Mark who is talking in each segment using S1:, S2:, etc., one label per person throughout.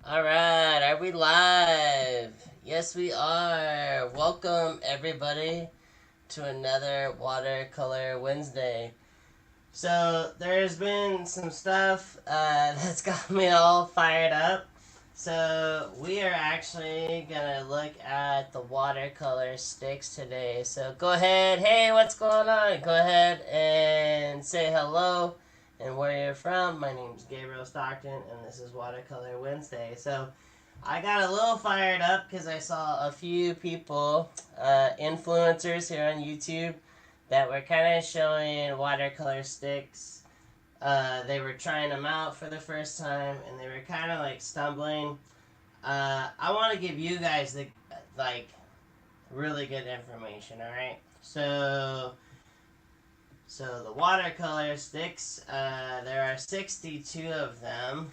S1: Alright, are we live? Yes, we are. Welcome, everybody, to another Watercolor Wednesday. So, there's been some stuff that's got me all fired up. So, we are actually gonna look at the watercolor sticks today. So, go ahead. Hey, what's going on? Go ahead and say hello and where you're from. My name's Gabriel Stockton, and this is Watercolor Wednesday. So, I got a little fired up because I saw a few people, influencers here on YouTube, that were kind of showing watercolor sticks. They were trying them out for the first time, and they were kind of like stumbling. I want to give you guys the like really good information. All right, so the watercolor sticks. There are 62 of them.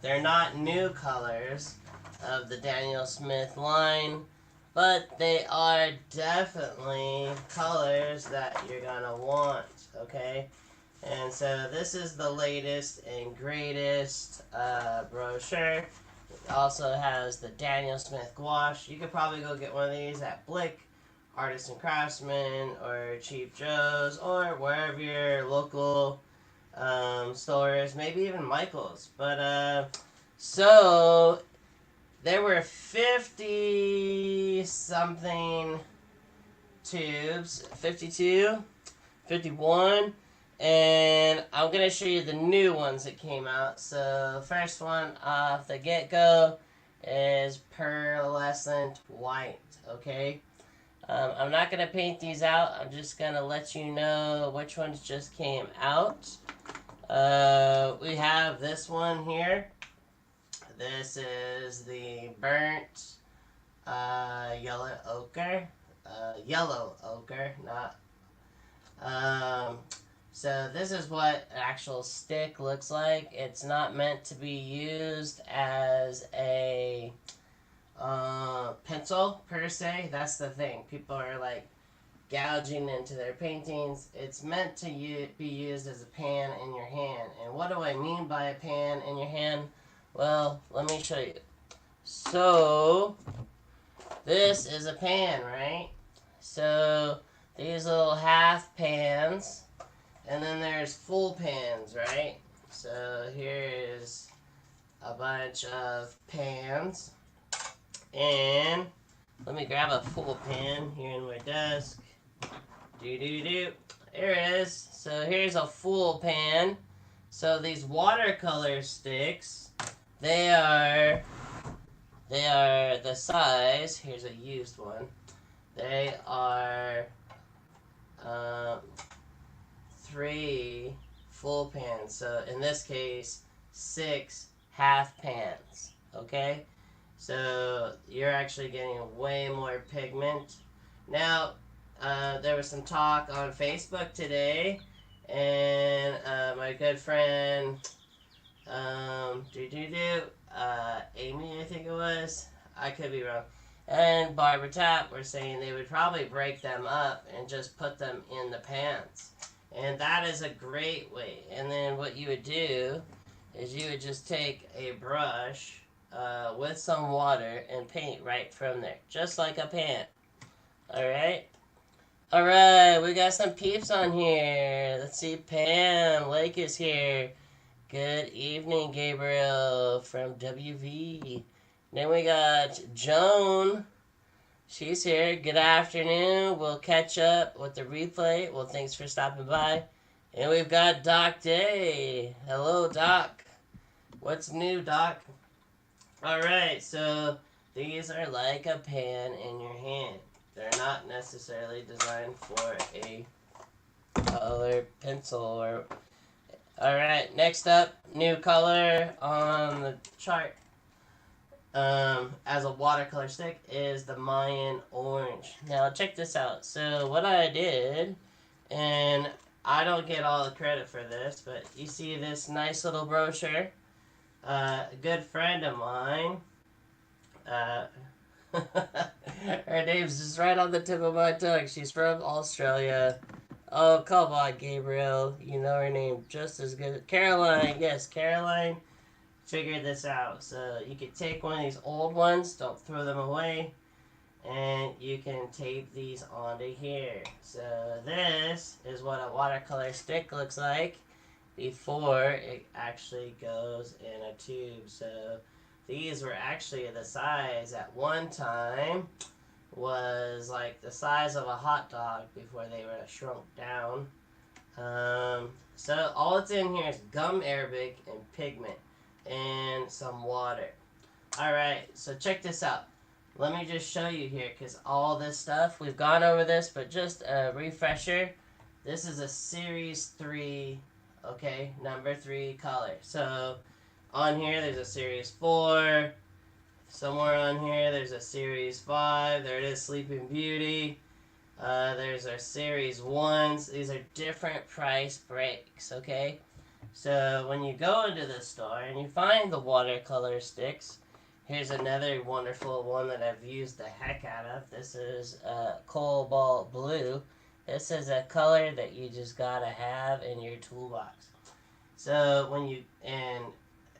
S1: They're not new colors of the Daniel Smith line, but they are definitely colors that you're gonna want, okay? And so this is the latest and greatest brochure. It also has the Daniel Smith gouache. You could probably go get one of these at Blick, Artists and Craftsman, or Cheap Joe's, or wherever your local stores, maybe even Michael's. But so there were 50 something tubes, 52, 51, and I'm gonna show you the new ones that came out. So first one off the get-go is pearlescent white. Okay. I'm not going to paint these out. I'm just going to let you know which ones just came out. We have this one here. This is the burnt yellow ochre. Yellow ochre, not. So this is what an actual stick looks like. It's not meant to be used as a pencil per se. That's the thing. People are like gouging into their paintings. It's meant to be used as a pan in your hand. And what do I mean by a pan in your hand? Well, let me show you. So this is a pan, right? So these little half pans, and then there's full pans, right? So here's a bunch of pans. And let me grab a full pan here in my desk. There it is. So here's a full pan. So these watercolor sticks, they are the size. Here's a used one. They are 3 full pans. So in this case, 6 half pans. Okay. So you're actually getting way more pigment. Now, there was some talk on Facebook today, and my good friend, Amy, I think it was. I could be wrong. And Barbara Tapp were saying they would probably break them up and just put them in the pans. And that is a great way. And then what you would do is you would just take a brush with some water and paint right from there, just like a pan. Alright? Alright, we got some peeps on here. Let's see, Pam Lake is here. Good evening, Gabriel from WV. Then we got Joan. She's here. Good afternoon. We'll catch up with the replay. Well, thanks for stopping by. And we've got Doc Day. Hello, Doc. What's new, Doc? Alright, so these are like a pan in your hand. They're not necessarily designed for a color pencil or... Alright, next up, new color on the chart as a watercolor stick is the Mayan orange. Now check this out. So what I did, and I don't get all the credit for this, but you see this nice little brochure? A good friend of mine, her name's just right on the tip of my tongue. She's from Australia. Oh, come on, Gabriel. You know her name just as good. Caroline. Yes, Caroline. figured this out. So you could take one of these old ones, don't throw them away, and you can tape these onto here. So this is what a watercolor stick looks like before it actually goes in a tube. So these were actually the size at one time was like the size of a hot dog before they were shrunk down. So all it's in here is gum arabic and pigment and some water. Alright, so check this out. Let me just show you here, because all this stuff, we've gone over this, but just a refresher. This is a Series 3, okay, number 3 color. So on here, there's a Series 4. Somewhere on here, there's a Series 5. There it is, Sleeping Beauty. There's our Series 1s. These are different price breaks, okay? So when you go into the store and you find the watercolor sticks, here's another wonderful one that I've used the heck out of. This is Cobalt Blue. This is a color that you just gotta have in your toolbox. So and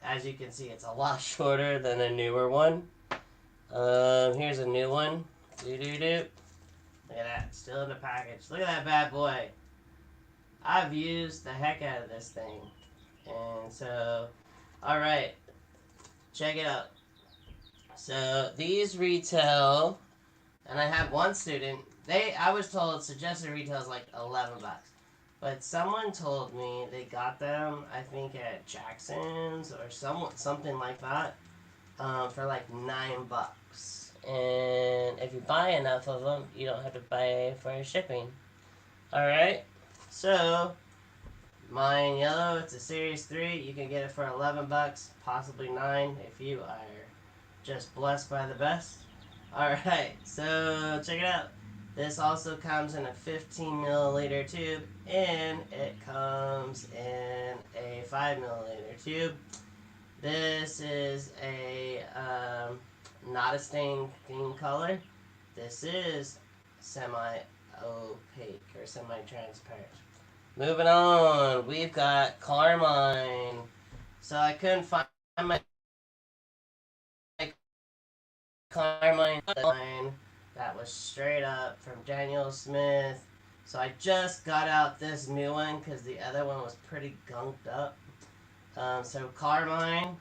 S1: as you can see, it's a lot shorter than a newer one. Here's a new one. Doo-doo-doo. Look at that, still in the package. Look at that bad boy. I've used the heck out of this thing. And so, alright, check it out. So these retail, and I have one student, I was told suggested retail is like 11 bucks. But someone told me they got them, I think at Jackson's or something like that, for like 9 bucks. And if you buy enough of them, you don't have to pay for shipping. Alright, so mine yellow, it's a Series 3. You can get it for 11 bucks, possibly 9 if you are just blessed by the best. Alright, so check it out. This also comes in a 15 milliliter tube, and it comes in a 5 milliliter tube. This is a not a stained green color. This is semi-opaque or semi-transparent. Moving on, we've got Carmine. So I couldn't find my Carmine line that was straight up from Daniel Smith. So I just got out this new one because the other one was pretty gunked up. So Carmine,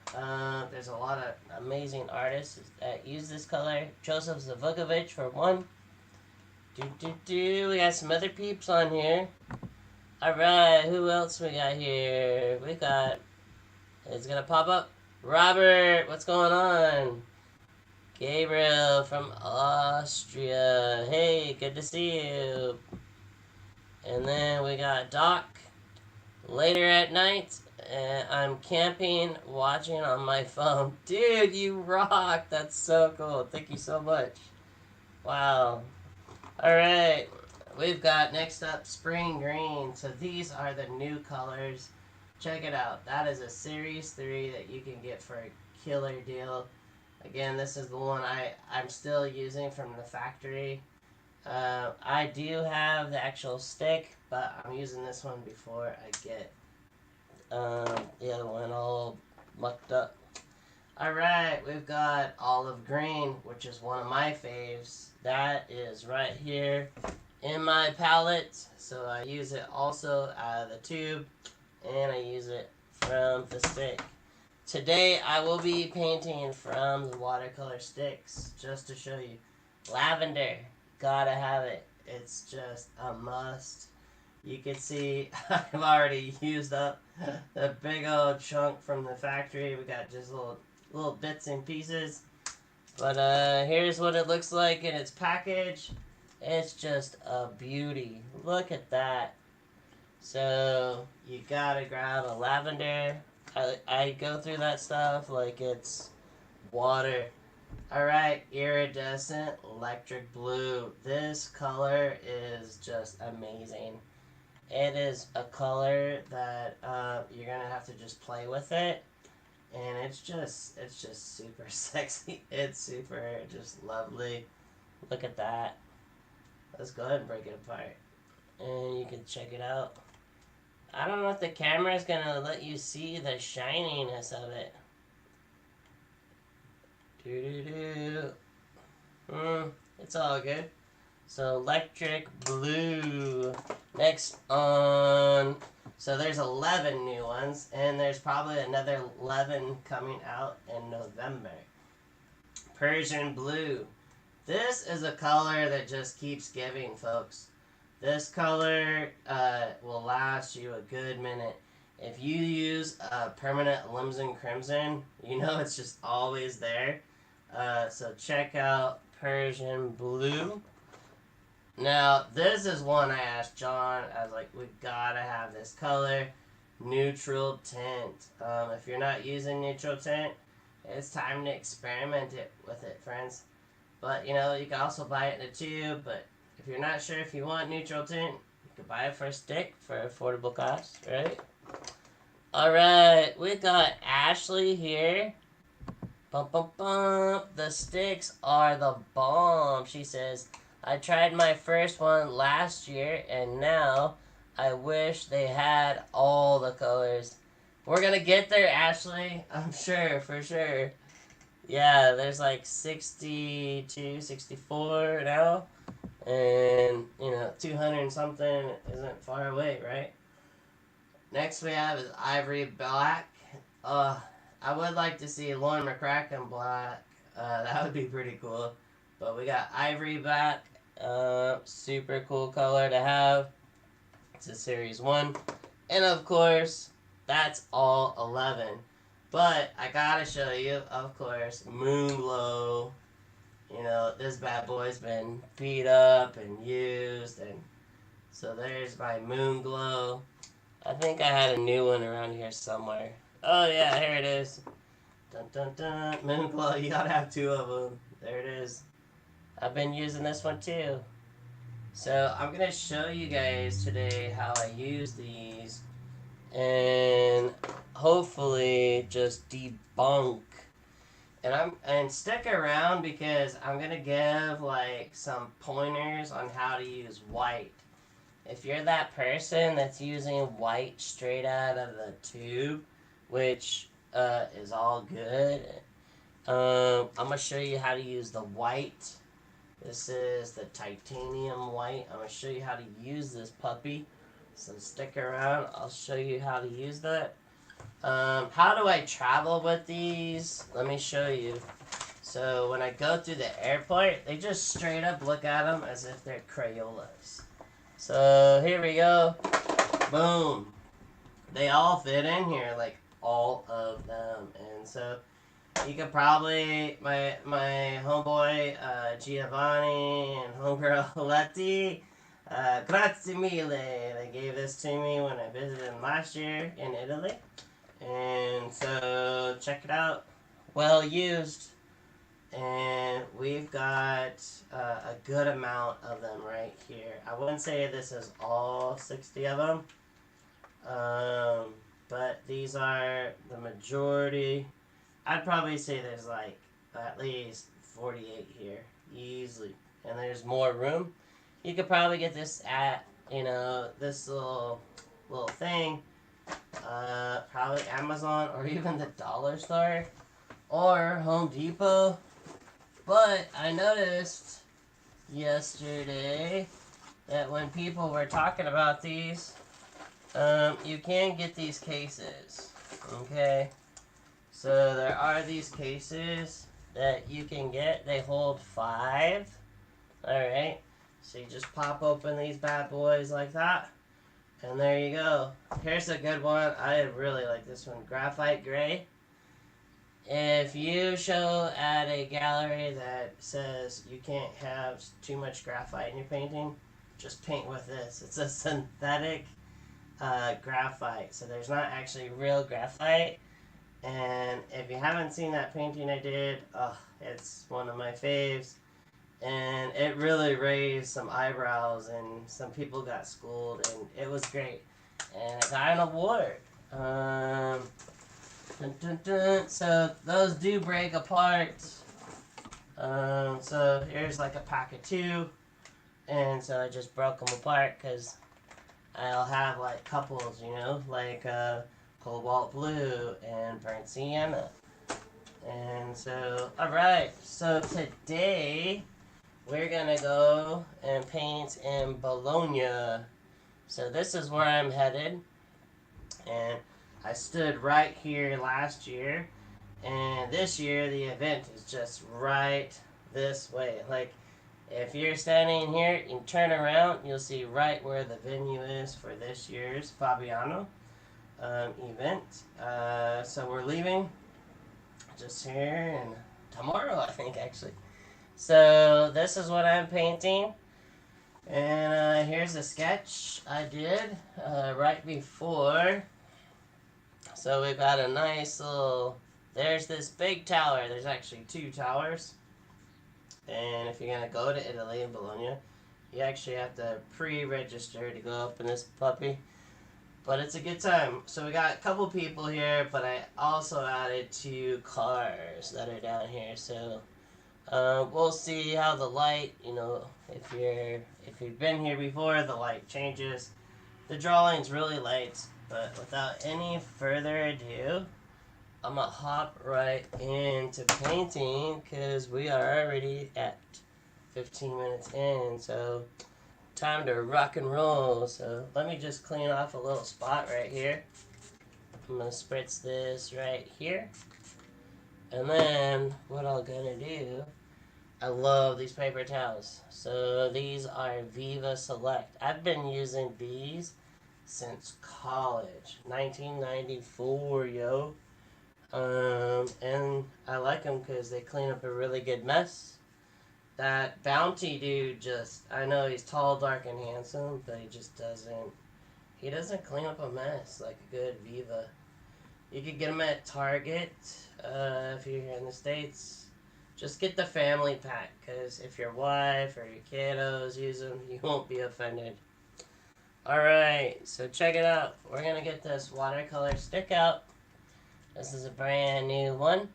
S1: there's a lot of amazing artists that use this color. Joseph Zvukovic for one. We got some other peeps on here. Alright, who else we got here? We got, it's gonna pop up. Robert, what's going on? Gabriel from Austria. Hey, good to see you. And then we got Doc. Later at night, I'm camping, watching on my phone. Dude, you rock. That's so cool. Thank you so much. Wow. Alright. We've got next up Spring Green. So these are the new colors. Check it out. That is a Series 3 that you can get for a killer deal. Again, this is the one I'm still using from the factory. I do have the actual stick, but I'm using this one before I get the other one all mucked up. Alright, we've got Olive Green, which is one of my faves. That is right here in my palette. So I use it also out of the tube, and I use it from the stick. Today I will be painting from the watercolor sticks, just to show you. Lavender, gotta have it. It's just a must. You can see I've already used up the big old chunk from the factory. We got just little bits and pieces. But here's what it looks like in its package. It's just a beauty. Look at that. So you gotta grab a lavender. I go through that stuff like it's water. Alright, iridescent electric blue. This color is just amazing. It is a color that you're gonna have to just play with it, and it's just super sexy. It's super just lovely. Look at that. Let's go ahead and break it apart, and you can check it out. I don't know if the camera is gonna let you see the shininess of it. It's all good. So electric blue. Next on. So there's 11 new ones, and there's probably another 11 coming out in November. Persian blue. This is a color that just keeps giving, folks. This color will last you a good minute. If you use permanent Limson Crimson, you know it's just always there. So check out Persian blue. Now, this is one I asked John. I was like, we gotta have this color. Neutral tint. If you're not using neutral tint, it's time to experiment with it, friends. But, you know, you can also buy it in a tube. But if you're not sure if you want neutral tint, you can buy it for a stick for affordable cost, right? Alright, we got Ashley here. Bum, bum, bum. The sticks are the bomb, she says. I tried my first one last year, and now I wish they had all the colors. We're gonna get there, Ashley. I'm sure, for sure. Yeah, there's like 62, 64 now. And, you know, 200 and something isn't far away, right? Next we have is Ivory Black. I would like to see Lauren McCracken Black. That would be pretty cool. But we got Ivory Black. Super cool color to have. It's a series 1. And of course, that's all 11. But I gotta show you, of course, Moon Glow. You know, this bad boy's been beat up and used. And so there's my Moon Glow. I think I had a new one around here somewhere. Oh yeah, here it is. Dun dun dun. Moon Glow, you gotta have 2 of them. There it is. I've been using this one too. So I'm gonna show you guys today how I use these and hopefully just debunk. And stick around because I'm gonna give like some pointers on how to use white. If you're that person that's using white straight out of the tube, which is all good, I'm gonna show you how to use the white. This is the titanium white. I'm going to show you how to use this puppy. So stick around. I'll show you how to use that. How do I travel with these? Let me show you. So when I go through the airport, they just straight up look at them as if they're Crayolas. So here we go. Boom. They all fit in here, like all of them. And so you could probably, my homeboy Giovanni and homegirl Letty, grazie mille. They gave this to me when I visited them last year in Italy. And so check it out. Well used. And we've got a good amount of them right here. I wouldn't say this is all 60 of them. But these are the majority. I'd probably say there's like at least 48 here, easily. And there's more room. You could probably get this at, you know, this little thing. Probably Amazon or even the dollar store or Home Depot. But I noticed yesterday that when people were talking about these, you can get these cases, okay? So there are these cases that you can get. They hold 5. Alright. So you just pop open these bad boys like that. And there you go. Here's a good one. I really like this one. Graphite gray. If you show at a gallery that says you can't have too much graphite in your painting, just paint with this. It's a synthetic graphite. So there's not actually real graphite. And if you haven't seen that painting I did, it's one of my faves. And it really raised some eyebrows and some people got schooled and it was great. And it got an award. Dun, dun, dun. So those do break apart. So here's like a pack of 2. And so I just broke them apart because I'll have like couples, you know, like cobalt blue and burnt sienna. And so, alright, so today we're gonna go and paint in Bologna. So this is where I'm headed. And I stood right here last year. And this year the event is just right this way. Like, if you're standing here, you turn around, you'll see right where the venue is for this year's Fabiano event. So we're leaving just here and tomorrow, I think, actually. So this is what I'm painting. And here's a sketch I did right before. So we've got a nice little... There's this big tower. There's actually 2 towers. And if you're going to go to Italy and Bologna, you actually have to pre-register to go up in this puppy. But it's a good time. So we got a couple people here, but I also added 2 cars that are down here. So we'll see how the light, if you've been here before, the light changes. The drawing's really light, but without any further ado, I'm gonna hop right into painting because we are already at 15 minutes in. So time to rock and roll. So let me just clean off a little spot right here. I'm gonna spritz this right here. And then what I'm gonna do, I love these paper towels. So these are Viva Select. I've been using these since college, 1994, yo. And I like them because they clean up a really good mess. That Bounty dude I know he's tall, dark, and handsome, but he doesn't clean up a mess like a good Viva. You could get them at Target, if you're here in the States. Just get the family pack, because if your wife or your kiddos use them, you won't be offended. Alright, so check it out. We're going to get this watercolor stick out. This is a brand new one.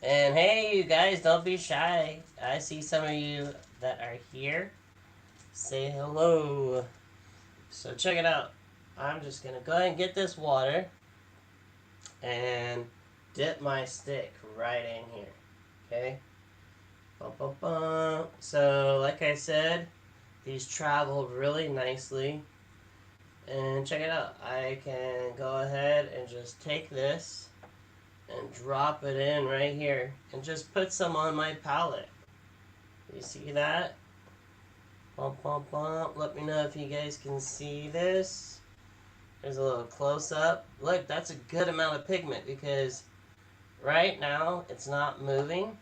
S1: And hey, you guys, don't be shy. I see some of you that are here. Say hello. So check it out. I'm just going to go ahead and get this water and dip my stick right in here. Okay? Bum, bum, bum. So, like I said, these travel really nicely. And check it out. I can go ahead and just take this and drop it in right here and just put some on my palette. You see that? Bump, bump, bump. Let me know if you guys can see this. There's a little close-up. Look, that's a good amount of pigment because right now it's not moving,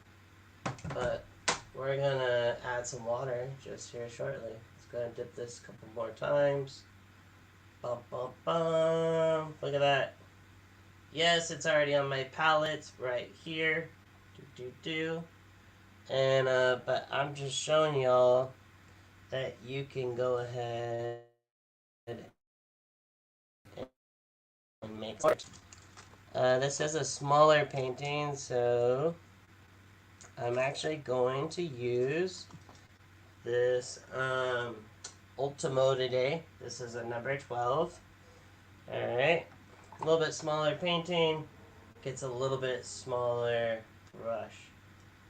S1: but we're gonna add some water just here shortly. Let's go ahead and dip this a couple more times. Bum, bum, bum. Look at that. Yes, it's already on my palette right here. And, but I'm just showing y'all that you can go ahead and make it. This is a smaller painting, so I'm actually going to use this, Ultimo today. This is a number 12. Alright. A little bit smaller painting. Gets a little bit smaller brush.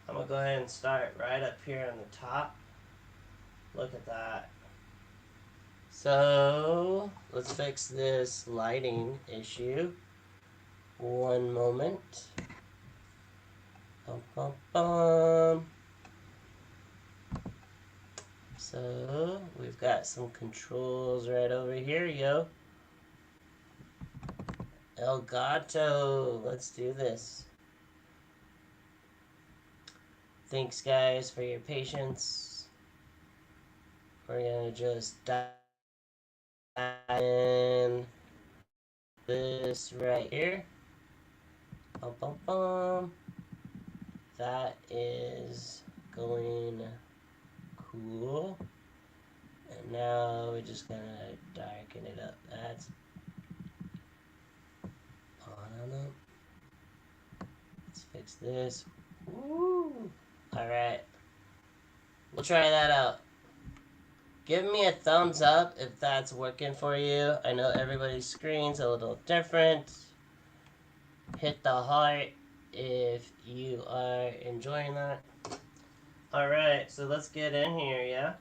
S1: I'm going to go ahead and start right up here on the top. Look at that. So, let's fix this lighting issue. One moment. Bum, bum, bum. So, we've got some controls right over here, yo. El Gato, let's do this. Thanks, guys, for your patience. We're gonna just dive in this right here. Bum, bum, bum. That is going cool. And now we're just gonna darken it up. That's on up. Let's fix this. Woo! Alright. We'll try that out. Give me a thumbs up if that's working for you. I know everybody's screen's a little different. Hit the heart if you are enjoying that. Alright, so let's get in here, yeah?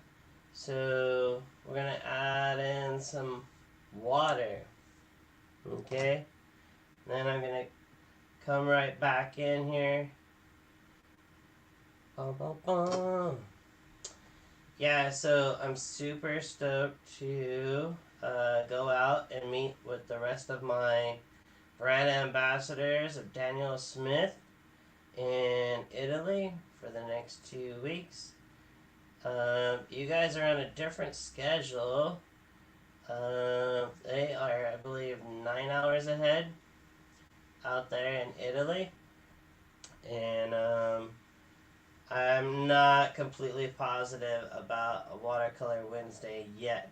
S1: So we're going to add in some water. Okay? Then I'm going to come right back in here. Bum, bum, bum. Yeah, so I'm super stoked to go out and meet with the rest of my brand ambassadors of Daniel Smith in Italy for the next 2 weeks. You guys are on a different schedule. They are, I believe, 9 hours ahead out there in Italy. And I'm not completely positive about a Watercolor Wednesday yet.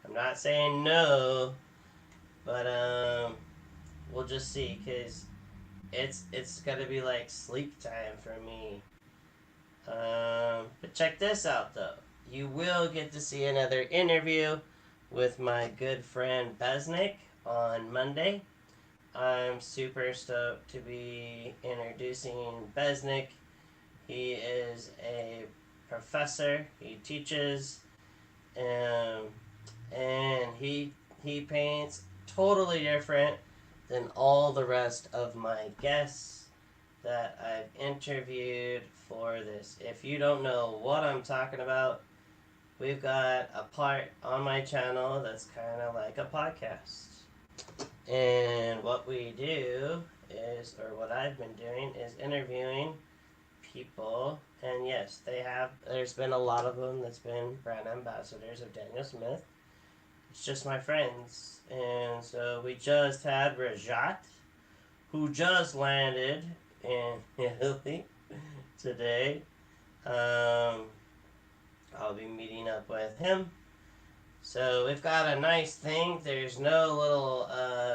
S1: I'm not saying no, but we'll just see, because it's gonna be like sleep time for me. But check this out, though. You will get to see another interview with my good friend Besnick on Monday. I'm super stoked to be introducing Besnick. He is a professor. He teaches, and he paints totally different than all the rest of my guests that I've interviewed for this. If you don't know what I'm talking about, we've got a part on my channel that's kind of like a podcast. And what we do is, or what I've been doing, is interviewing people. And yes, there's been a lot of them that's been brand ambassadors of Daniel Smith. It's just my friends. And so we just had Rajat, who just landed in Italy today. I'll be meeting up with him. So we've got a nice thing. There's no little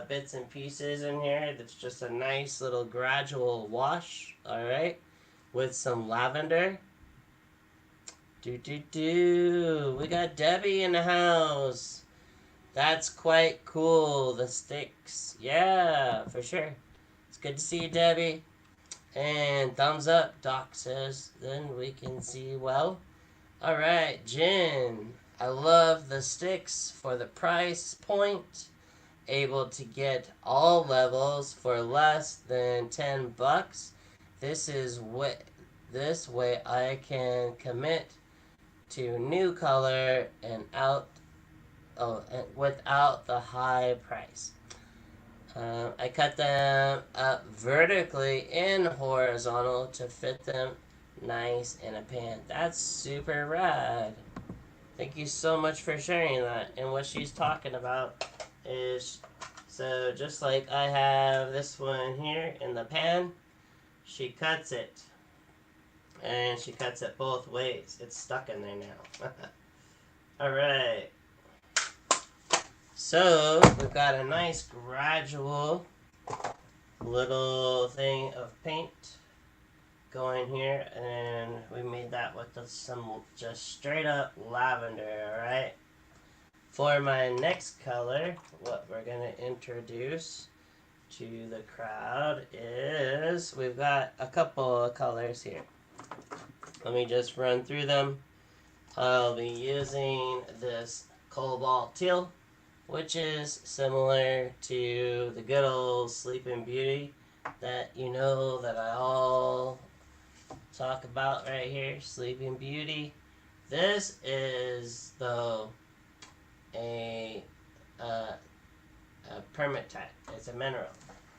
S1: bits and pieces in here. It's just a nice little gradual wash, alright? With some lavender. We got Debbie in the house. That's quite cool. The sticks. Yeah, for sure. It's good to see you, Debbie. And thumbs up, Doc says. Then we can see well. Alright, Jen. I love the sticks for the price point. Able to get all levels for less than $10. This way I can commit to new color and without the high price. I cut them up vertically and horizontal to fit them nice in a pan. That's super rad. Thank you so much for sharing that. And what she's talking about is, so just like I have this one here in the pan, she cuts it. And she cuts it both ways. It's stuck in there now. Alright. So, we've got a nice gradual little thing of paint going here, and we made that with some just straight up lavender, alright? For my next color, what we're going to introduce to the crowd is, we've got a couple of colors here. Let me just run through them. I'll be using this cobalt teal, which is similar to the good old Sleeping Beauty that you know that I all talk about right here, Sleeping Beauty. This is, though, a permatite. It's a mineral.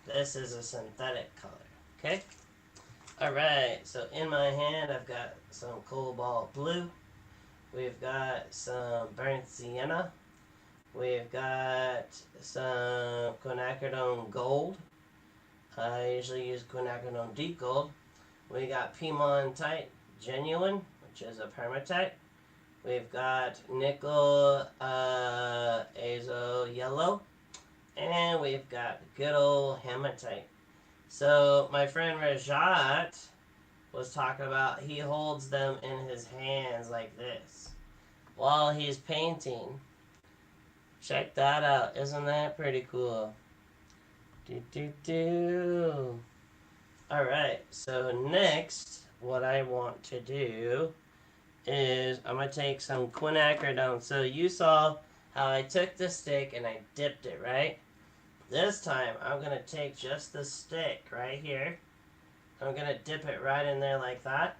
S1: This is a synthetic color, okay? Alright, so in my hand I've got some cobalt blue. We've got some burnt sienna. We've got some quinacridone gold. I usually use quinacridone deep gold. We got Piemontite genuine, which is a permatite. We've got nickel azo yellow. And we've got good old hematite. So my friend Rajat was talking about, he holds them in his hands like this while he's painting. Check that out. Isn't that pretty cool? Alright, so next, what I want to do is I'm going to take some quinacridone. So you saw how I took the stick and I dipped it, right? This time, I'm going to take just the stick right here. I'm going to dip it right in there like that.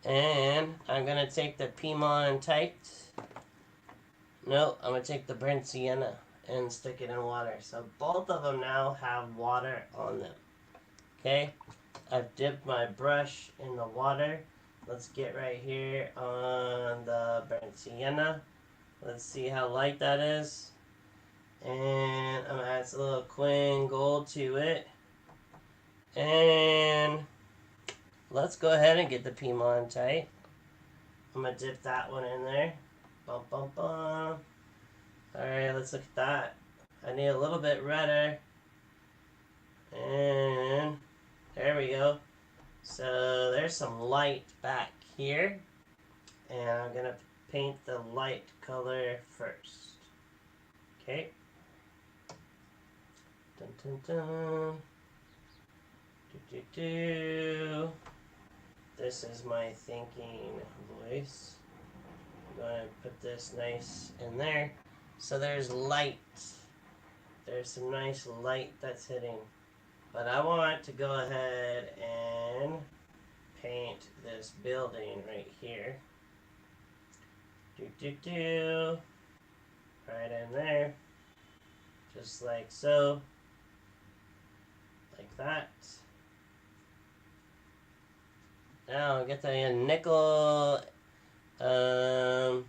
S1: And I'm going to take the Piemontite. No, I'm going to take the burnt sienna and stick it in water. So both of them now have water on them. Okay? I've dipped my brush in the water. Let's get right here on the burnt sienna. Let's see how light that is. And I'm going to add a little Quin Gold to it. And let's go ahead and get the Piemontite. I'm going to dip that one in there. Bum, bum, bum. Alright, let's look at that. I need a little bit redder. And there we go. So there's some light back here. And I'm going to paint the light color first. Okay. Dun, dun, dun. Do, do, do. This is my thinking voice. I'm going to put this nice in there. So there's light. There's some nice light that's hitting. But I want to go ahead and paint this building right here. Do, do, do. Right in there. Just like so. Like that. Now get the nickel right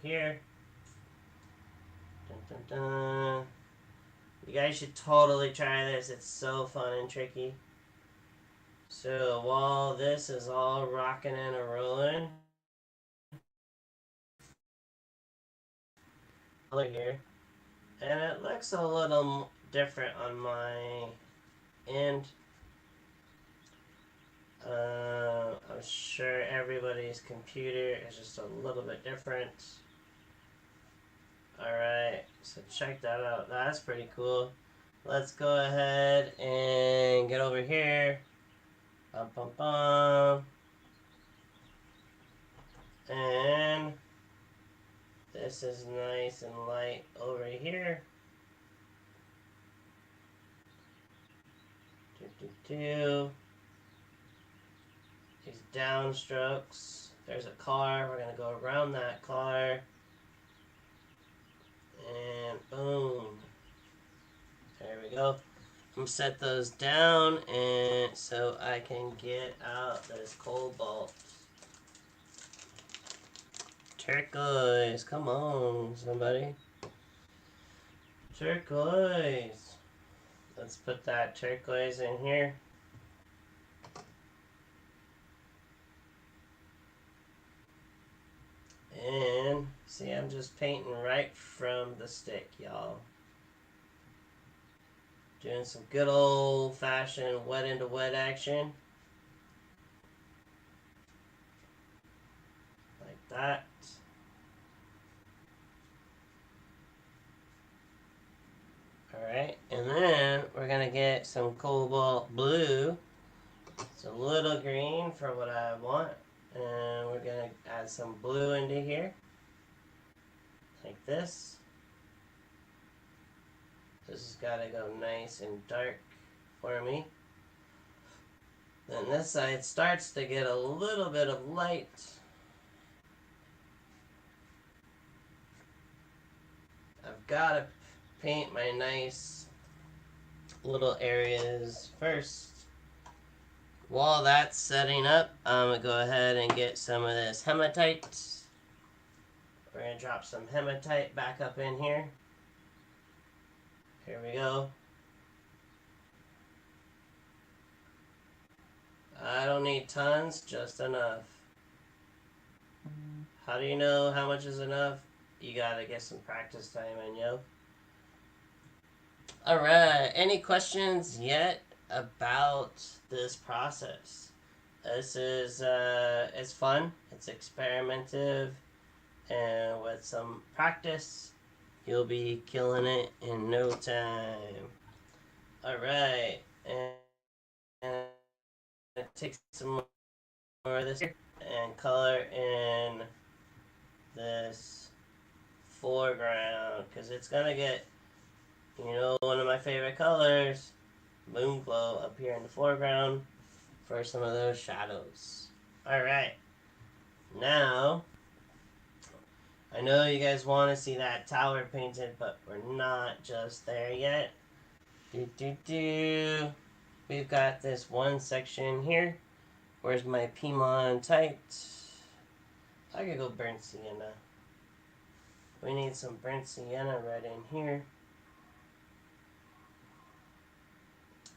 S1: here. Dun, dun, dun. You guys should totally try this. It's so fun and tricky. So while this is all rocking and a-rolling, color here, and it looks a little different on my end. I'm sure everybody's computer is just a little bit different. Alright, so check that out. That's pretty cool. Let's go ahead and get over here. Bum, bum, bum. And this is nice and light over here. Do, do, do. These downstrokes. There's a car. We're going to go around that car. And boom. There we go. I'm going to set those down and so I can get out this cobalt. Turquoise. Come on, somebody. Turquoise. Let's put that turquoise in here. And see, I'm just painting right from the stick, y'all. Doing some good old-fashioned wet into wet action. Like that. Alright, and then we're going to get some cobalt blue. It's a little green for what I want. And we're going to add some blue into here. Like this. This has got to go nice and dark for me. Then this side starts to get a little bit of light. I've got to paint my nice little areas first. While that's setting up, I'm going to go ahead and get some of this hematite. We're going to drop some hematite back up in here. Here we go. I don't need tons, just enough. How do you know how much is enough? You gotta get some practice time in, yo. Alright, any questions yet about this process? This is, it's fun, it's experimentative, and with some practice, you'll be killing it in no time. Alright, and take some more of this here and color in this foreground because it's gonna get, one of my favorite colors, moon glow, up here in the foreground for some of those shadows. Alright, now I know you guys want to see that tower painted, but we're not just there yet. We've got this one section here. Where's my Piemontite? I could go burnt sienna. We need some burnt sienna right in here.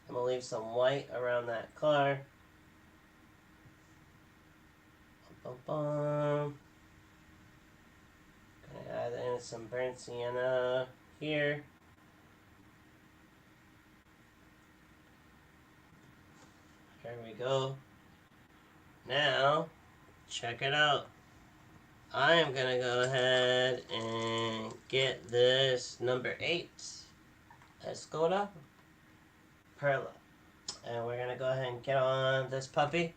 S1: I'm gonna leave some white around that car. Gonna add in some burnt sienna here. There we go. Now, check it out. I am gonna go ahead and get this number 8 Escoda Perla. And we're gonna go ahead and get on this puppy.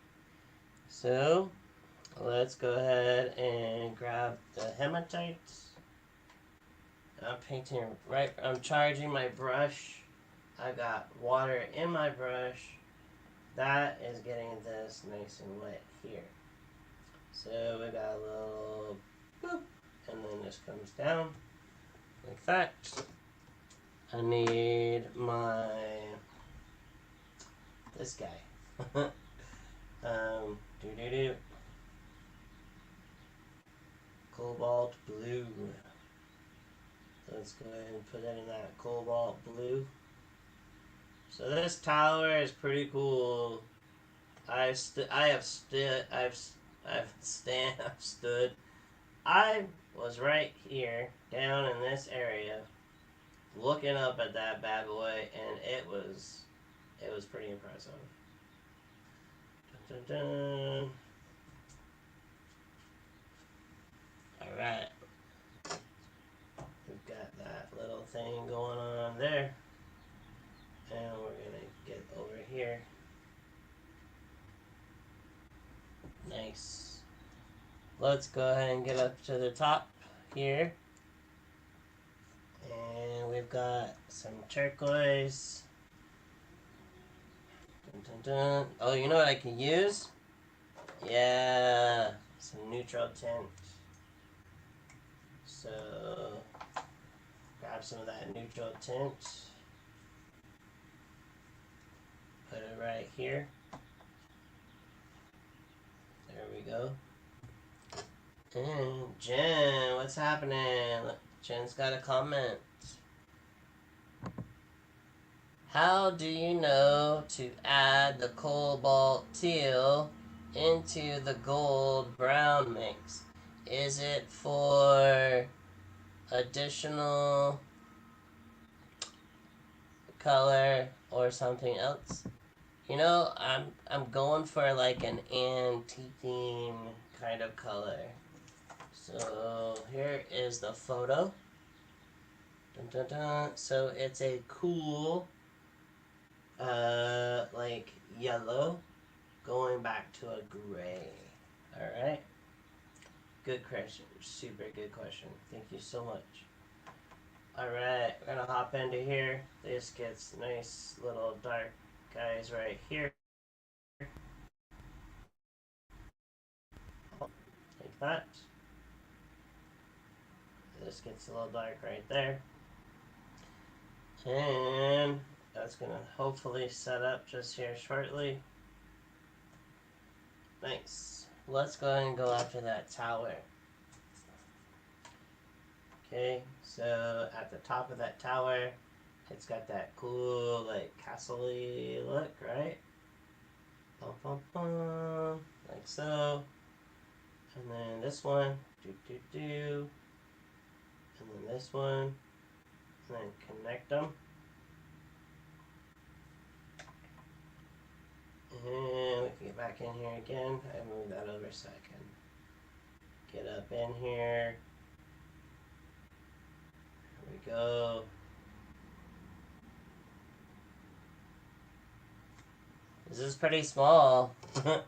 S1: So, let's go ahead and grab the hematite. I'm painting I'm charging my brush. I got water in my brush. That is getting this nice and wet here. So we got a little boop, and then this comes down like that. I need this guy. Cobalt blue. Let's go ahead and put it in that cobalt blue. So this tower is pretty cool. I was right here, down in this area, looking up at that bad boy, and it was pretty impressive. Dun, dun, dun. All right, we've got that little thing going on there, and we're gonna get over here. Nice. Let's go ahead and get up to the top here. And we've got some turquoise. Dun, dun, dun. Oh, you know what I can use? Yeah, some neutral tint. So, grab some of that neutral tint. Put it right here. There we go. And Jen, what's happening? Jen's got a comment. How do you know to add the cobalt teal into the gold brown mix? Is it for additional color or something else? I'm going for like an antiquing kind of color. So here is the photo. Dun, dun, dun. So it's a cool, like yellow, going back to a gray. All right. Good question. Super good question. Thank you so much. All right, we're gonna hop into here. This gets nice little dark guys right here. Like that. This gets a little dark right there. And that's gonna hopefully set up just here shortly. Nice. Let's go ahead and go after that tower. Okay, so at the top of that tower, it's got that cool, like, castle-y look, right? Bum, bum, bum, like so. And then this one, and then this one, and then connect them. And we can get back in here again. I moved that over so I can get up in here. There we go. This is pretty small. So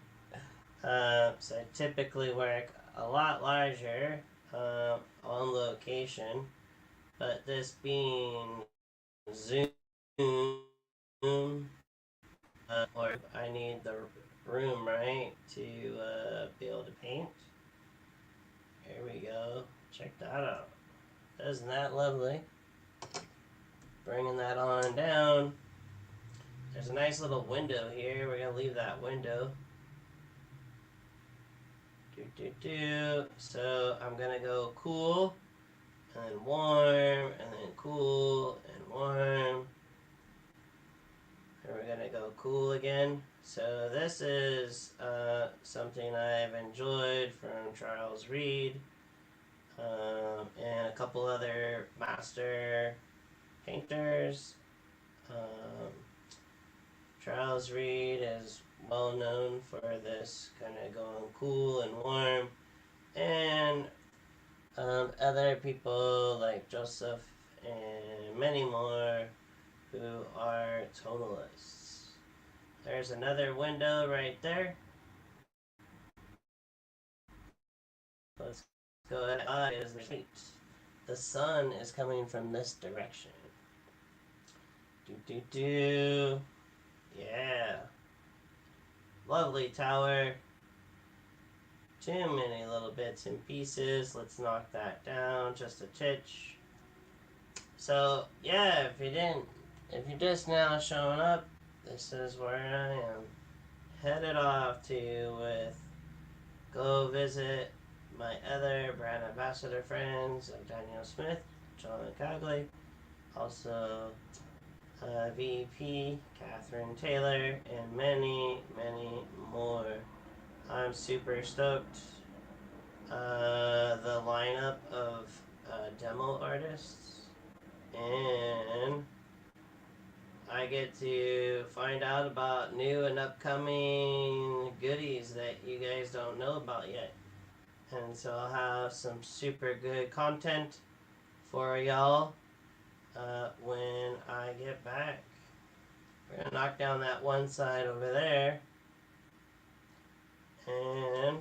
S1: I typically work a lot larger on location, but this being Zoom, or I need the room, right, to be able to paint. Here we go. Check that out. Isn't that lovely? Bringing that on down. There's a nice little window here. We're going to leave that window. So I'm going to go cool, and then warm, and then cool, and warm. And we're going to go cool again. So this is something I've enjoyed from Charles Reed and a couple other master painters. Charles Reed is well known for this kind of going cool and warm, and other people like Joseph and many more who are tonalists. There's another window right there. Let's go ahead. The sun is coming from this direction. Yeah. Lovely tower. Too many little bits and pieces. Let's knock that down just a titch. So, yeah, if you're just now showing up, this is where I am headed off to with go visit my other brand ambassador friends of Daniel Smith, John Cagley, also VP, Catherine Taylor, and many, many more. I'm super stoked. The lineup of demo artists, and I get to find out about new and upcoming goodies that you guys don't know about yet. And so I'll have some super good content for y'all when I get back. We're going to knock down that one side over there. And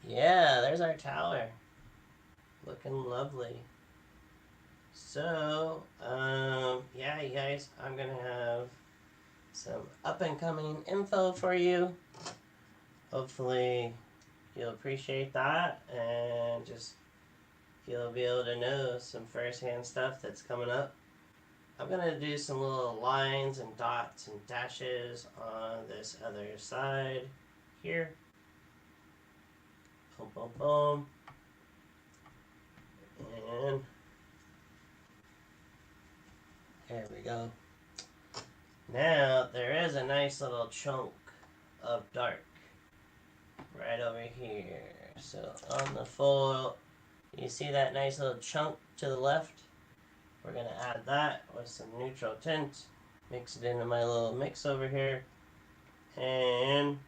S1: yeah, there's our tower. Looking lovely. So, yeah, you guys, I'm going to have some up-and-coming info for you. Hopefully, you'll appreciate that, and just you'll be able to know some first-hand stuff that's coming up. I'm going to do some little lines and dots and dashes on this other side here. Boom, boom, boom. And there we go. Now, there is a nice little chunk of dark right over here. So on the foil, you see that nice little chunk to the left? We're going to add that with some neutral tint. Mix it into my little mix over here. And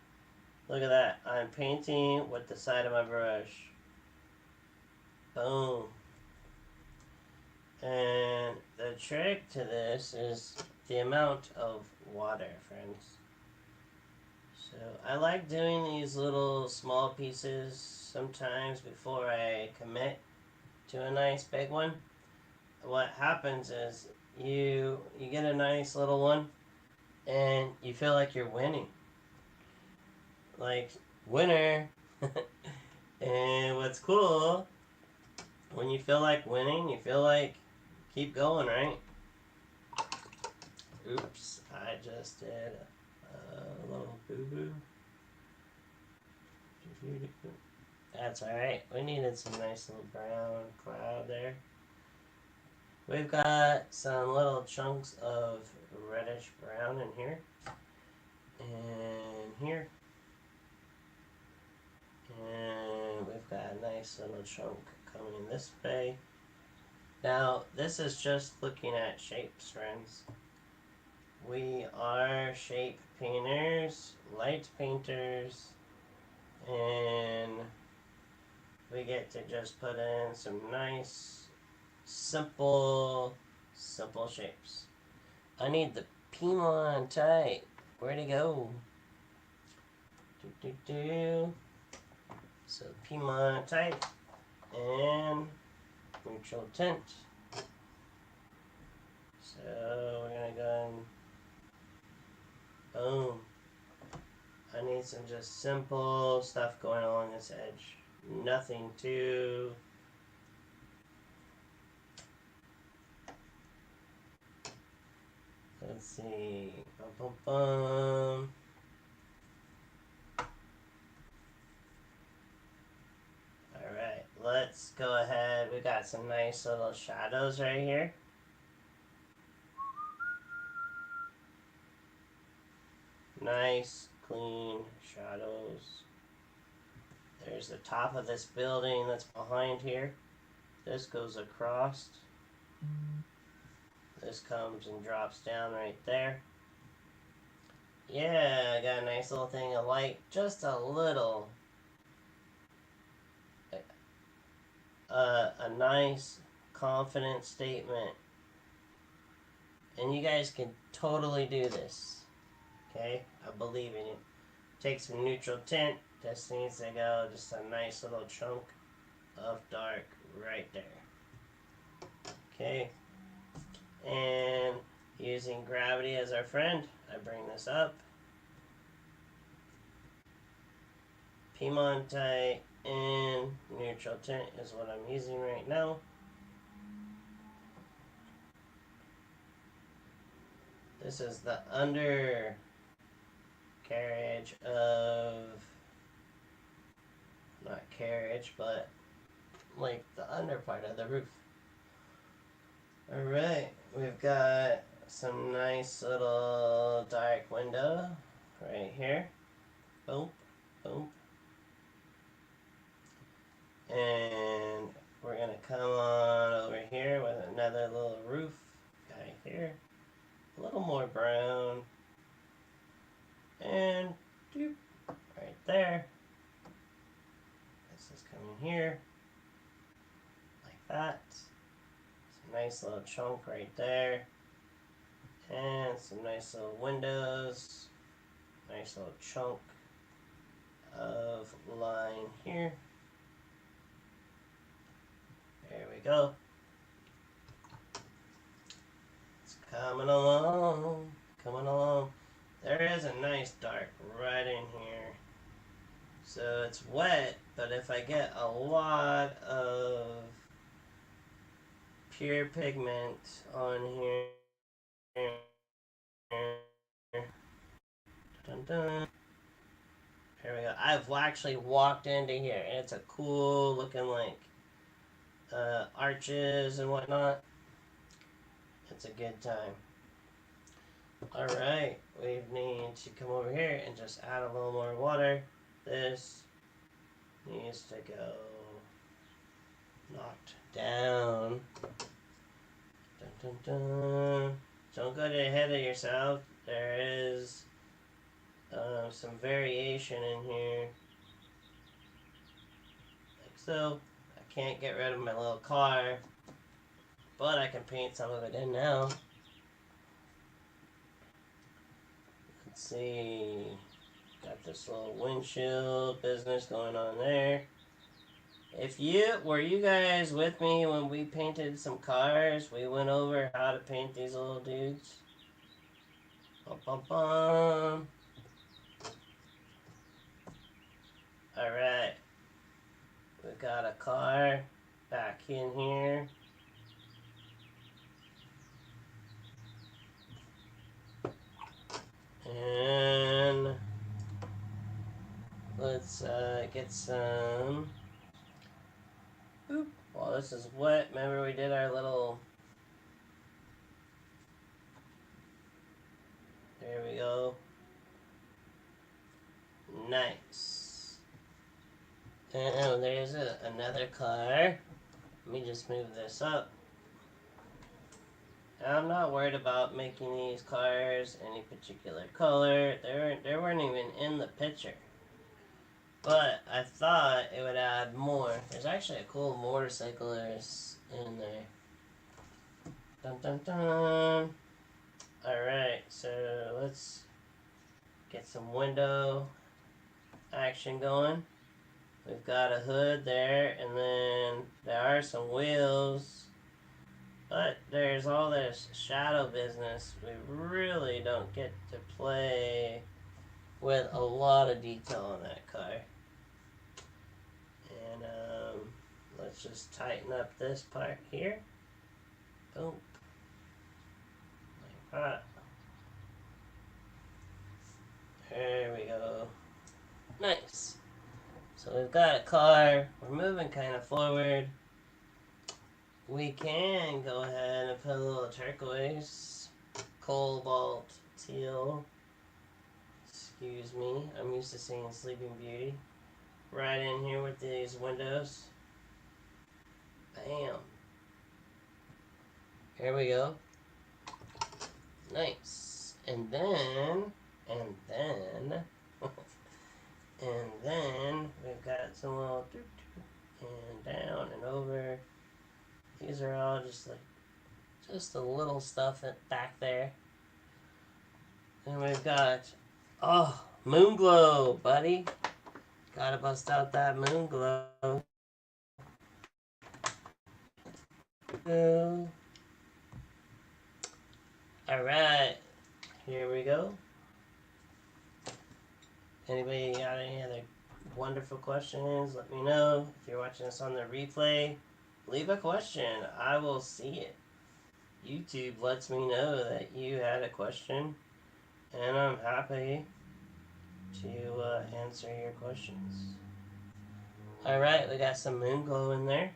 S1: look at that. I'm painting with the side of my brush. Boom. And the trick to this is the amount of water, friends. So I like doing these little small pieces sometimes before I commit to a nice big one. What happens is you get a nice little one and you feel like you're winning. Like, winner. And what's cool, when you feel like winning, you feel like keep going, right? Oops, I just did a little boo-boo. That's alright. We needed some nice little brown cloud there. We've got some little chunks of reddish brown in here. And here. And we've got a nice little chunk coming this way. Now, this is just looking at shapes, friends. We are shape painters, light painters, and we get to just put in some nice, simple shapes. I need the Pimon type. Where'd he go? So Piedmont type and neutral tint. So we're gonna go and boom. I need some just simple stuff going along this edge. Nothing too. Let's see. Bum, bum, bum. Alright, let's go ahead. We got some nice little shadows right here. Nice, clean shadows. There's the top of this building that's behind here. This goes across. This comes and drops down right there. Yeah, I got a nice little thing of light. Just a little. A nice, confident statement. And you guys can totally do this. Okay? I believe in you. Take some neutral tint. This needs to go just a nice little chunk of dark right there. Okay? And using gravity as our friend, I bring this up. Piemontite and neutral tint is what I'm using right now. This is the under carriage of, not carriage, but like the under part of the roof. Alright, we've got some nice little dark window right here. Boom, boom. And we're going to come on over here with another little roof guy here. A little more brown. And doop, right there. This is coming here. Like that. Some nice little chunk right there. And some nice little windows. Nice little chunk of line here. There we go. It's coming along. Coming along. There is a nice dark right in here. So it's wet, but if I get a lot of pure pigment on here. Dun, dun. Here we go. I've actually walked into here, and it's a cool looking like arches and whatnot. It's a good time. Alright, we need to come over here and just add a little more water. This needs to go knocked down. Dun, dun, dun. Don't go ahead of yourself. There is some variation in here. Like so. I can't get rid of my little car, but I can paint some of it in now. Let's see. Got this little windshield business going on there. Were you guys with me when we painted some cars? We went over how to paint these little dudes. Bum, bum, bum. Alright. We've got a car back in here. And let's get some. Oop. While this is wet, remember we did our little. There we go. Nice. And there's another car. Let me just move this up. I'm not worried about making these cars any particular color. They weren't even in the picture. But I thought it would add more. There's actually a cool motorcyclist in there. Dun dun dun. Alright, so let's Get some window action going. We've got a hood there, and then there are some wheels. But there's all this shadow business. We really don't get to play with a lot of detail on that car. And let's just tighten up this part here. Boom. Like that. There we go. Nice. So we've got a car. We're moving kind of forward. We can go ahead and put a little turquoise, cobalt, teal. Excuse me. I'm used to seeing Sleeping Beauty. Right in here with these windows. Bam. Here we go. Nice. And then we've got some little and down and over. These are all just the little stuff back there. And we've got, moon glow, buddy. Gotta bust out that moon glow. Alright, here we go. Anybody got any other wonderful questions? Let me know. If you're watching this on the replay, leave a question. I will see it. YouTube lets me know that you had a question, and I'm happy to answer your questions. Alright, we got some moon glow in there.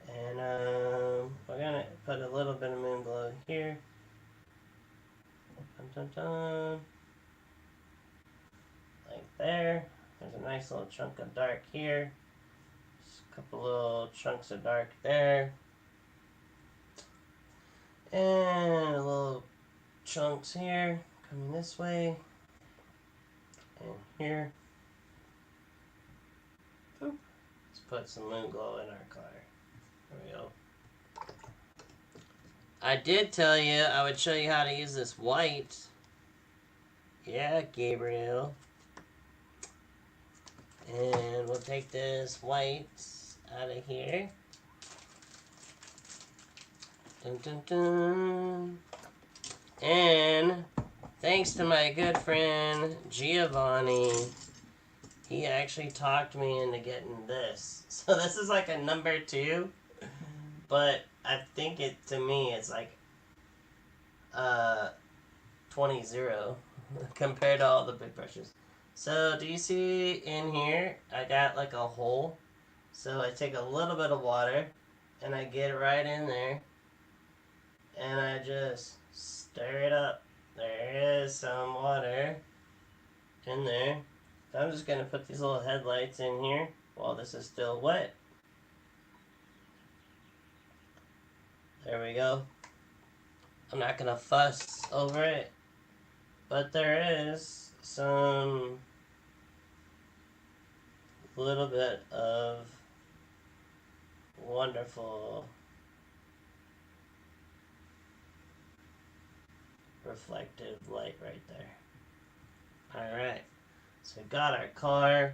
S1: And we're going to put a little bit of moon glow here. Dun, dun, dun. Like there. There's a nice little chunk of dark here. Just a couple little chunks of dark there. And a little chunks here coming this way. And here. Boop. Let's put some moon glow in our car. There we go. I did tell you I would show you how to use this white. Yeah, Gabriel. And we'll take this white out of here. Dun, dun, dun. And thanks to my good friend Giovanni, he actually talked me into getting this. So this is like a number 2. But I think to me, it's like 20-0 compared to all the big brushes. So do you see in here, I got like a hole. So I take a little bit of water and I get it right in there. And I just stir it up. There is some water in there. I'm just going to put these little headlights in here while this is still wet. There we go. I'm not going to fuss over it, but there is some little bit of wonderful reflective light right there. Alright, so we've got our car.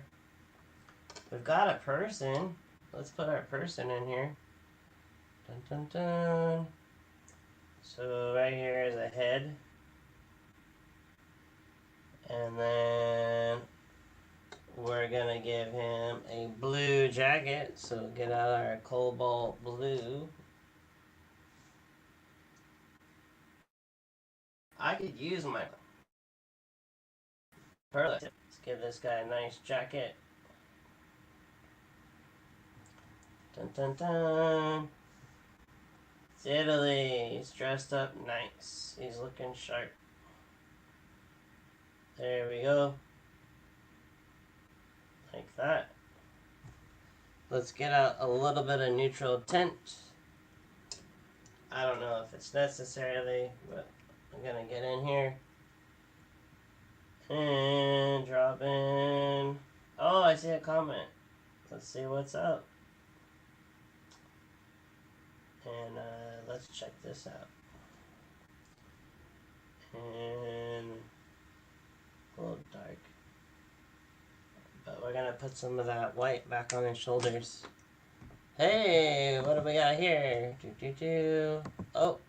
S1: We've got a person. Let's put our person in here. Dun, dun, dun. So right here is a head. And then we're going to give him a blue jacket. So get out our cobalt blue. I could use my pearl. Let's give this guy a nice jacket. Dun, dun, dun. It's Italy. He's dressed up nice. He's looking sharp. There we go. Like that. Let's get out a little bit of neutral tint. I don't know if it's necessarily, but I'm going to get in here. And drop in. Oh, I see a comment. Let's see what's up. And let's check this out. And A little dark. But we're gonna put some of that white back on his shoulders. Hey, what do we got here? Oh.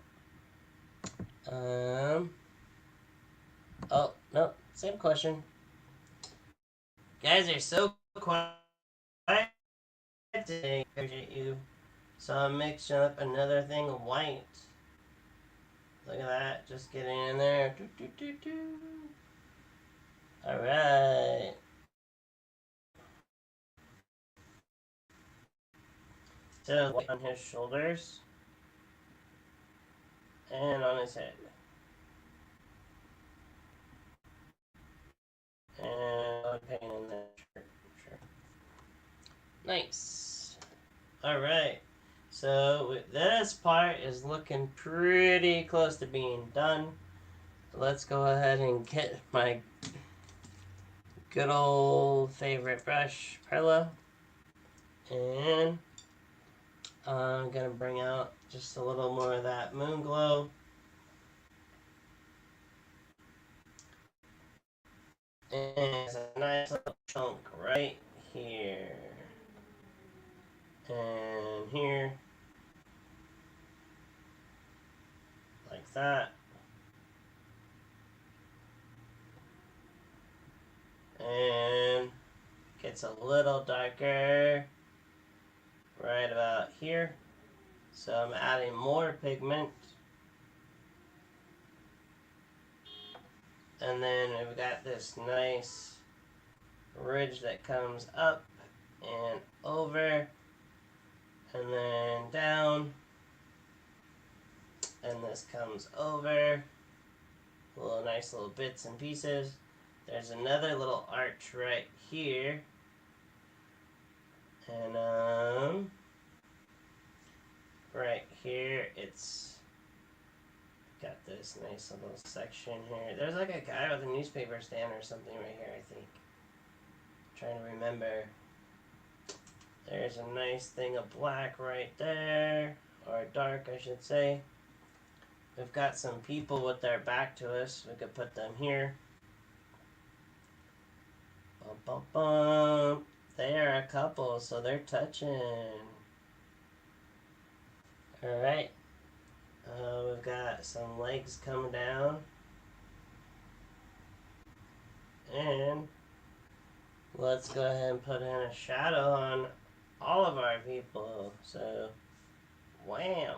S1: Oh, no. Same question. Guys are so quiet today. Appreciate you. So I'm mixing up another thing of white. Look at that. Just getting in there. Alright. So white on his shoulders. And on his head. And paint in that shirt. Sure. Nice. Alright. So this part is looking pretty close to being done. Let's go ahead and get my good old favorite brush, Perla. And I'm going to bring out just a little more of that moon glow. And there's a nice little chunk right here. And here. Like that. And gets a little darker right about here. So I'm adding more pigment. And then we've got this nice ridge that comes up and over and then down. And this comes over. Little nice little bits and pieces. There's another little arch right here. And right here it's got this nice little section here. There's like a guy with a newspaper stand or something right here, I think. I'm trying to remember. There's a nice thing of black right there. Or dark, I should say. We've got some people with their back to us. We could put them here. Bum, bum, bum. They are a couple, so they're touching. Alright. We've got some legs coming down. And let's go ahead and put in a shadow on all of our people. So, wham!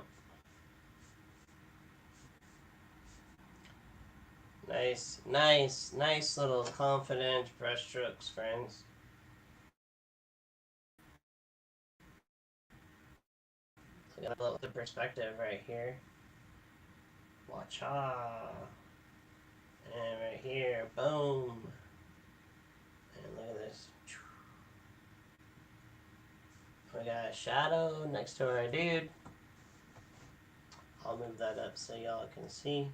S1: Nice little confident brush strokes, friends. So we got a little bit of perspective right here. Watcha! And right here, boom! And look at this. We got a shadow next to our dude. I'll move that up so y'all can see.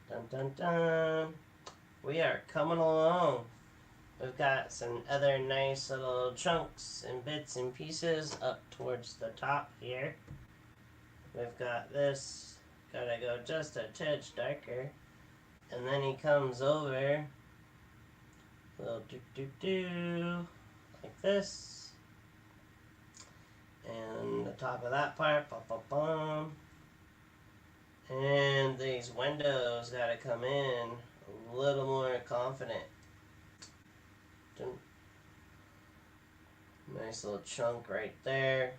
S1: Dun dun dun. We are coming along. We've got some other nice little chunks and bits and pieces up towards the top here. We've got this. Gotta go just a touch darker. And then he comes over. Little do. Like this. And the top of that part. Bum, bum, bum. And these windows gotta come in a little more confident. Nice little chunk right there.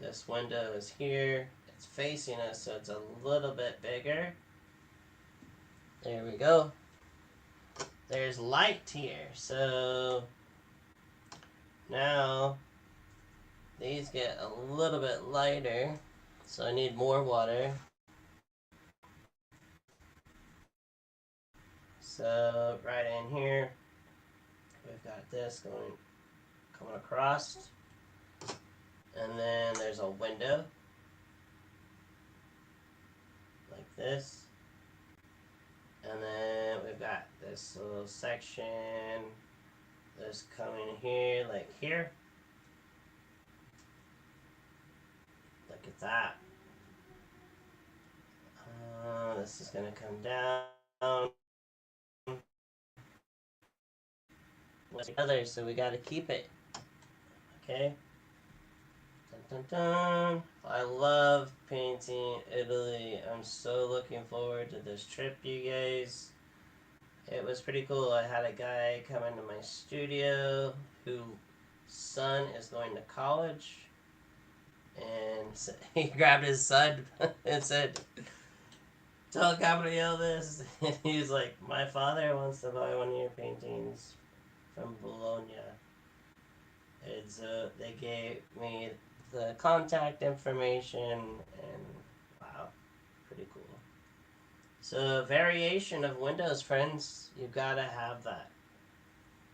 S1: This window is here. It's facing us, so it's a little bit bigger. There we go. There's light here, so now these get a little bit lighter. So I need more water. So right in here, we've got this coming across. And then there's a window. Like this. And then we've got this little section. This coming here, like here. Look at that. This is gonna come down. Together, so we gotta keep it. Okay. Dun, dun, dun. I love painting Italy. I'm so looking forward to this trip, you guys. It was pretty cool. I had a guy come into my studio whose son is going to college, and he grabbed his son and said, "Tell Gabriel this." And he's like, "My father wants to buy one of your paintings from Bologna." And so they gave me the contact information, and wow, pretty cool. So variation of windows, friends. You gotta have that.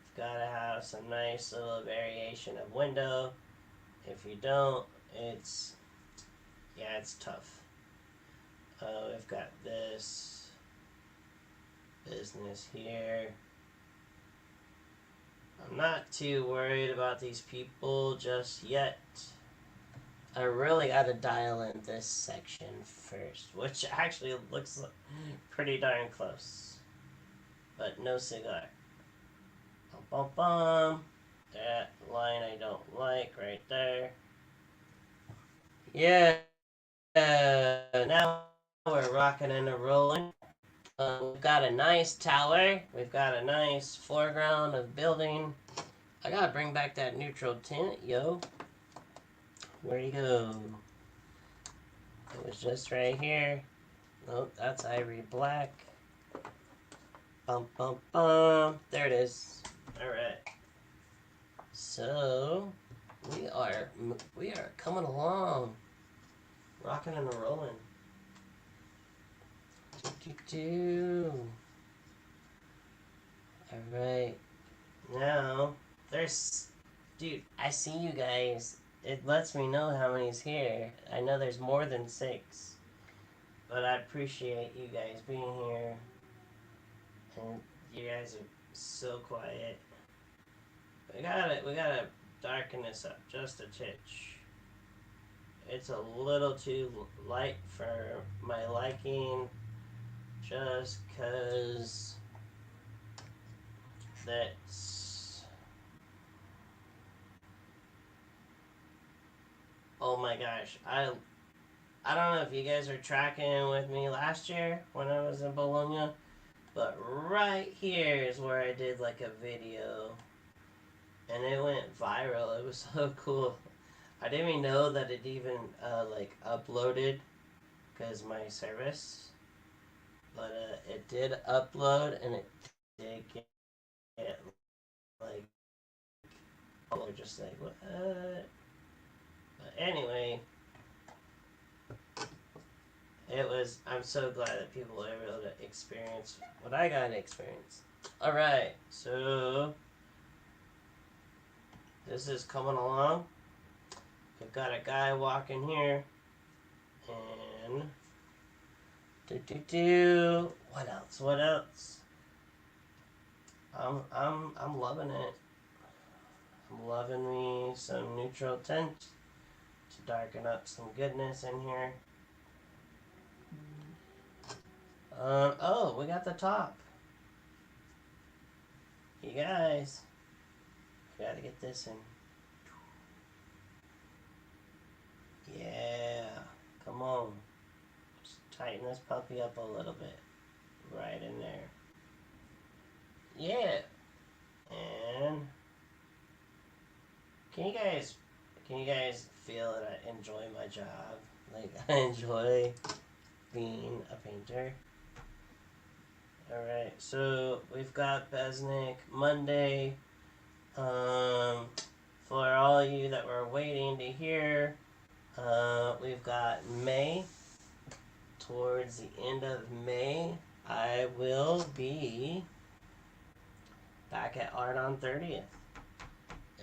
S1: You've gotta have some nice little variation of window. If you don't, it's tough. We've got this business here. I'm not too worried about these people just yet. I really gotta dial in this section first, which actually looks pretty darn close. But no cigar. Bum bum bum. That line I don't like right there. Yeah. Now we're rocking and rolling. We've got a nice tower. We've got a nice foreground of building. I gotta bring back that neutral tint, yo. Where'd he go? It was just right here. Nope, that's ivory black. Bum bum bum. There it is. Alright. So we are coming along. Rocking and rolling. Alright. Now dude, I see you guys. It lets me know how many's here. I know there's more than 6. But I appreciate you guys being here. And you guys are so quiet. We gotta darken this up just a titch. It's a little too light for my liking. Just cause that's... Oh my gosh, I don't know if you guys are tracking with me last year when I was in Bologna, but right here is where I did like a video, and it went viral. It was so cool. I didn't even know that it even like uploaded because my service, but it did upload, and it did get like, people are just like, what? But anyway, I'm so glad that people are able to experience what I got to experience. Alright, so this is coming along. We've got a guy walking here, and what else? What else? I'm loving it. I'm loving me some neutral tint to darken up some goodness in here. Oh, we got the top. You guys, we gotta get this in. Yeah, come on. Just tighten this puppy up a little bit. Right in there. Yeah. And can you guys feel that I enjoy my job? Like, I enjoy being a painter. Alright, so we've got Besnick Monday. For all you that were waiting to hear, we've got May. Towards the end of May, I will be back at Art on 30th.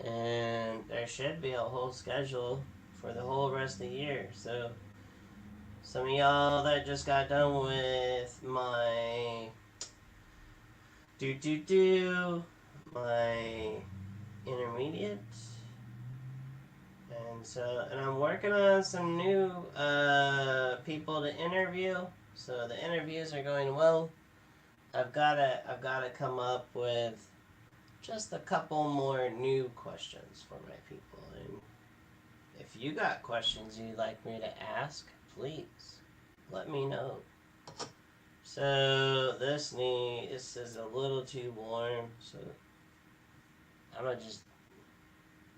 S1: And there should be a whole schedule for the whole rest of the year. So some of y'all that just got done with my my intermediate, and I'm working on some new people to interview. So the interviews are going well. I've gotta come up with just a couple more new questions for my people. And if you got questions you'd like me to ask, please let me know. So this is a little too warm, so I'm gonna just.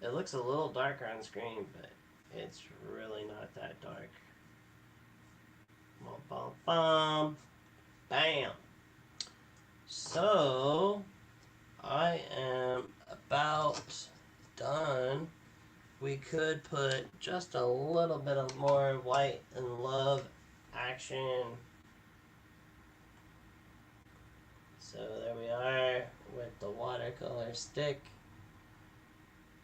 S1: It looks a little darker on screen, but it's really not that dark. Bum, bum, bum. Bam. So I am about done. We could put just a little bit of more white and love action. So there we are with the watercolor stick.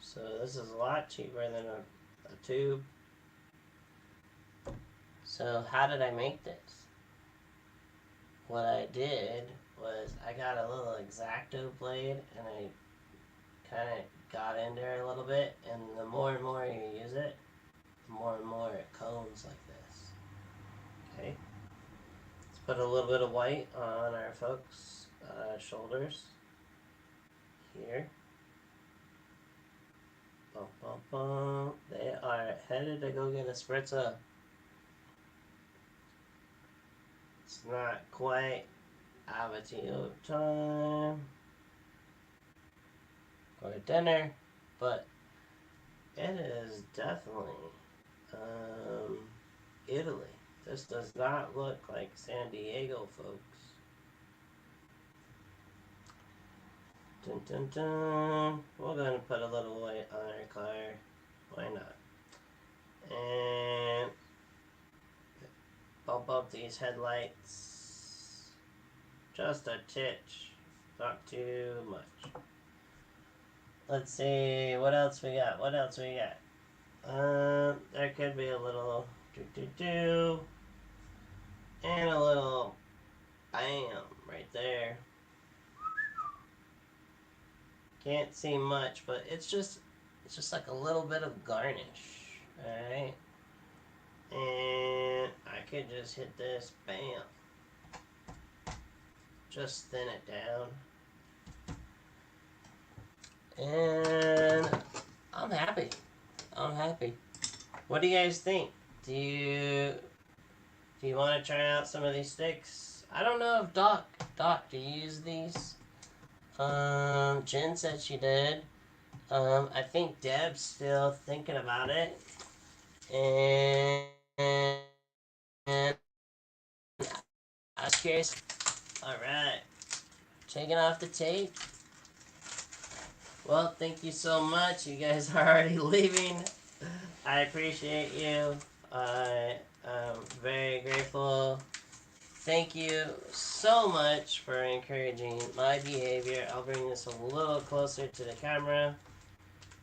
S1: So this is a lot cheaper than a tube. So how did I make this? What I did was I got a little X-Acto blade and I kind of got in there a little bit, and the more and more you use it, the more and more it cones like this. Okay. Let's put a little bit of white on our folks' shoulders here. Bum, bum, bum. They are headed to go get a spritzer. It's not quite aperitivo time or dinner, but it is definitely Italy. This does not look like San Diego, folks. Dun, dun, dun. We're going to put a little white on our car. Why not? And bump up these headlights. Just a titch. Not too much. Let's see. What else we got? What else we got? There could be a little do-do-do. And a little bam right there. Can't see much, but it's just like a little bit of garnish. Alright? And I could just hit this, bam. Just thin it down. And I'm happy. I'm happy. What do you guys think? Do you want to try out some of these sticks? I don't know if Doc, do you use these? Jen said she did. I think Deb's still thinking about it. And I was curious. Alright. Taking off the tape. Well, thank you so much. You guys are already leaving. I appreciate you. I am very grateful. Thank you so much for encouraging my behavior. I'll bring this a little closer to the camera.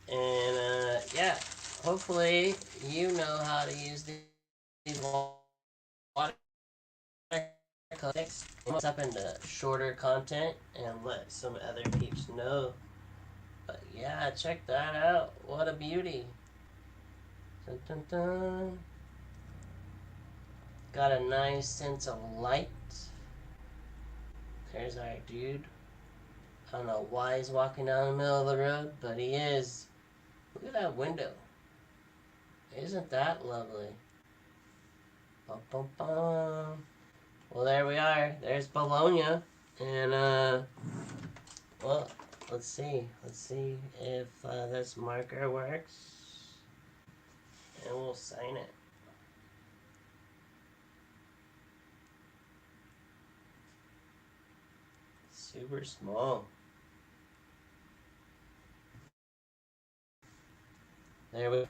S1: And yeah, hopefully you know how to use these watercolor sticks. What's up into shorter content and let some other peeps know. But yeah, check that out. What a beauty. Dun, dun, dun. Got a nice sense of light. There's our dude. I don't know why he's walking down the middle of the road, but he is. Look at that window. Isn't that lovely? Bum, bum, bum. Well, there we are. There's Bologna. And, well, let's see. Let's see if this marker works. And we'll sign it. Super small. There we go.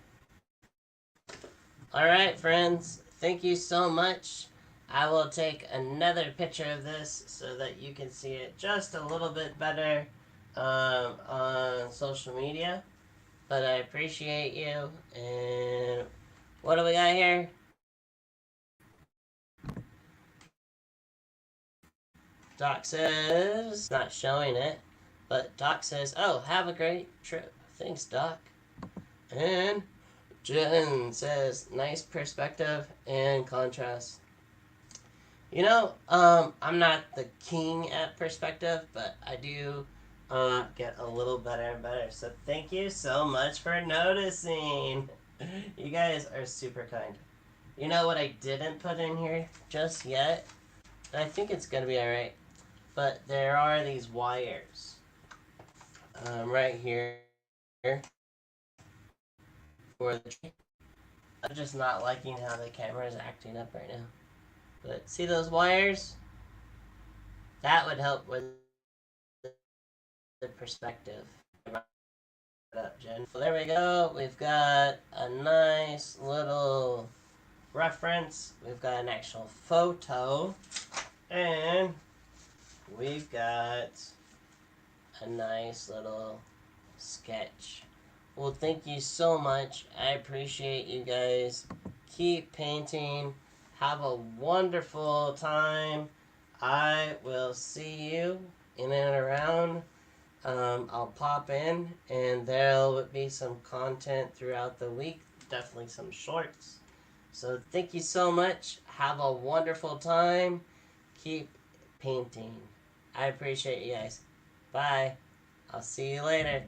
S1: Alright, friends. Thank you so much. I will take another picture of this so that you can see it just a little bit better on social media. But I appreciate you. And what do we got here? Doc says, not showing it, but Doc says, oh, have a great trip. Thanks, Doc. And Jen says, nice perspective and contrast. I'm not the king at perspective, but I do get a little better and better. So thank you so much for noticing. You guys are super kind. You know what I didn't put in here just yet? I think it's gonna be alright. But there are these wires right here for the tree. I'm just not liking how the camera is acting up right now. But see those wires? That would help with the perspective. Up, Jen. So there we go. We've got a nice little reference. We've got an actual photo. And we've got a nice little sketch. Well, thank you so much. I appreciate you guys. Keep painting. Have a wonderful time. I will see you in and around. I'll pop in and there'll be some content throughout the week. Definitely some shorts. So thank you so much. Have a wonderful time. Keep painting. I appreciate you guys. Bye. I'll see you later.